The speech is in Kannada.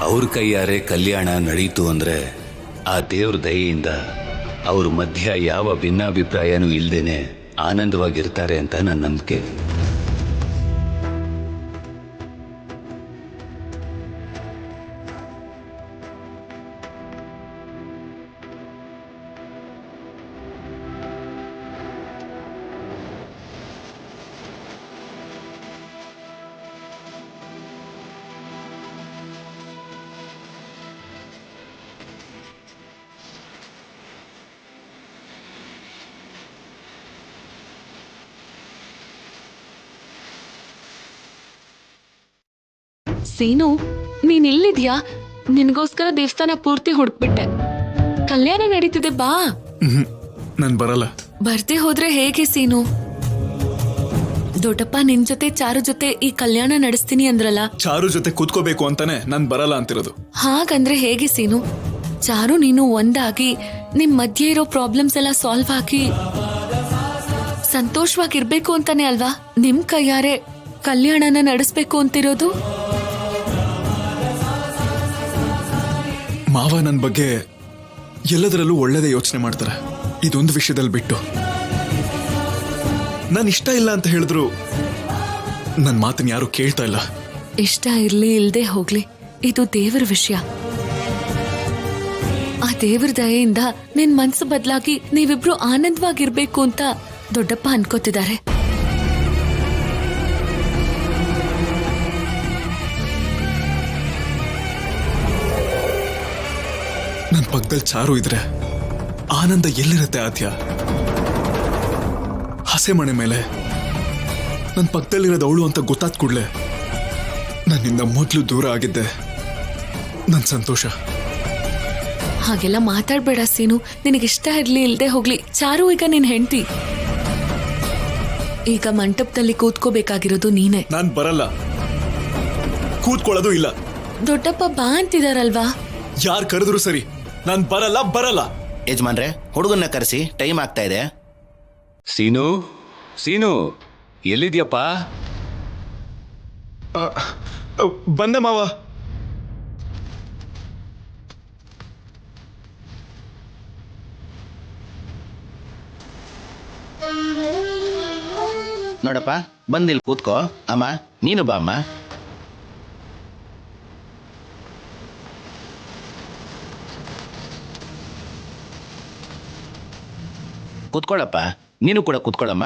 ಅವ್ರ ಕೈಯಾರೆ ಕಲ್ಯಾಣ ನಡೀತು ಅಂದ್ರೆ ಆ ದೇವ್ರ ದಯೆಯಿಂದ ಅವ್ರ ಮಧ್ಯ ಯಾವ ಭಿನ್ನಾಭಿಪ್ರಾಯನೂ ಇಲ್ದೇನೆ ಆನಂದವಾಗಿರ್ತಾರೆ ಅಂತ ನನ್ನ ನಂಬಿಕೆ. ಸೀನು, ನೀನ್ ಇಲ್ಲಿದ್ಯಾ? ನಿನ್ಗೋಸ್ಕರ ದೇವಸ್ಥಾನ ಪೂರ್ತಿ ಹುಡುಕ್ಬಿಟ್ಟೆ. ಕಲ್ಯಾಣ ನಡೀತಿದೆ, ಬಾ. ನಾನ್ ಬರಲ್ಲ. ಬರ್ದೇ ಹೋದ್ರೆ ಹೇಗೆ ಸೀನು? ದೊಡ್ಡಪ್ಪ ನಿನ್ ಜೊತೆ ಚಾರು ಜೊತೆ ಈ ಕಲ್ಯಾಣ ನಡೆಸ್ತೀನಿ ಅಂದ್ರಲ್ಲ. ಚಾರು ಜೊತೆ ಕೂತ್ಕೋಬೇಕು ಅಂತಾನೆ ನಾನ್ ಬರಲ್ಲ ಅಂತಿರೋದು. ಹಾಗಂದ್ರೆ ಹೇಗೆ ಸೀನು? ಚಾರು ನೀನು ಒಂದಾಗಿ ನಿಮ್ ಮಧ್ಯೆ ಇರೋ ಪ್ರಾಬ್ಲಮ್ಸ್ ಎಲ್ಲ ಸಾಲ್ವ್ ಆಗಿ ಸಂತೋಷವಾಗಿರ್ಬೇಕು ಅಂತಾನೆ ಅಲ್ವಾ ನಿಮ್ ಕೈಯಾರೆ ಕಲ್ಯಾಣನ ನಡೆಸ್ಬೇಕು ಅಂತಿರೋದು? ಮಾವ ನನ್ ಬಗ್ಗೆ ಎಲ್ಲದರಲ್ಲೂ ಒಳ್ಳೇದೇ ಯೋಚನೆ ಮಾಡ್ತಾರೆ. ಇದೊಂದು ವಿಷಯದಲ್ಲಿ ಬಿಟ್ಟು ನಾನು ಇಷ್ಟ ಇಲ್ಲ ಅಂತ ಹೇಳಿದ್ರು ನನ್ನ ಮಾತನ್ನ ಯಾರು ಕೇಳ್ತಾ ಇಲ್ಲ. ಇಷ್ಟ ಇರ್ಲಿ ಇಲ್ದೆ ಹೋಗ್ಲಿ, ಇದು ದೇವರ ವಿಷಯ. ಆ ದೇವರ ದಯೆಯಿಂದ ನಿನ್ ಮನ್ಸು ಬದಲಾಗಿ ನೀವಿಬ್ರು ಆನಂದವಾಗಿರ್ಬೇಕು ಅಂತ ದೊಡ್ಡಪ್ಪ ಅನ್ಕೋತಿದ್ದಾರೆ. ನನ್ನ ಪಕ್ಕದಲ್ಲಿ ಚಾರು ಇದ್ರೆ ಆನಂದ ಎಲ್ಲಿರುತ್ತೆ ಆದ್ಯ? ಹಸೆ ಮನೆ ಮೇಲೆ ನನ್ನ ಪಕ್ಕದಲ್ಲಿರೋದು ಅವಳು ಅಂತ ಗೊತ್ತಾದ ಕೂಡಲೇ ನನ್ನಿಂದ ಮೊದಲು ದೂರ ಆಗಿದ್ದೆ ನನ್ನ ಸಂತೋಷ. ಹಾಗೆಲ್ಲ ಮಾತಾಡ್ಬೇಡ ಸೀನು. ನಿನಗಿಷ್ಟ ಇರ್ಲಿ ಇಲ್ದೆ ಹೋಗ್ಲಿ, ಚಾರು ಈಗ ನಿನ್ ಹೆಂಡತಿ. ಈಗ ಮಂಟಪದಲ್ಲಿ ಕೂತ್ಕೋಬೇಕಾಗಿರೋದು ನೀನೆ. ನಾನ್ ಬರಲ್ಲ, ಕೂತ್ಕೊಳ್ಳೋದು ಇಲ್ಲ. ದೊಡ್ಡಪ್ಪ ಬಾ ಅಂತಿದಾರಲ್ವಾ? ಯಾರು ಕರೆದ್ರು ಸರಿ, ನಾನ್ ಬರಲ್ಲ. ಯಜಮಾನ್ರೆ, ಹುಡುಗನ್ನ ಕರೆಸಿ, ಟೈಮ್ ಆಗ್ತಾ ಇದೆ. ಸೀನು, ಸೀನು, ಎಲ್ಲಿದ್ಯಪ್ಪ? ಬಂದೆ ಮಾವ. ನೋಡಪ್ಪ, ಬಂದಿಲ್ಲಿ ಕೂತ್ಕೋ. ಅಮ್ಮ, ನೀನು ಬಾ ಅಮ್ಮ. ಕೂತ್ಕೊಳ್ಳಪ್ಪ, ನೀನು ಕೂಡ ಕೂತ್ಕೊಳ್ಳಮ್ಮ.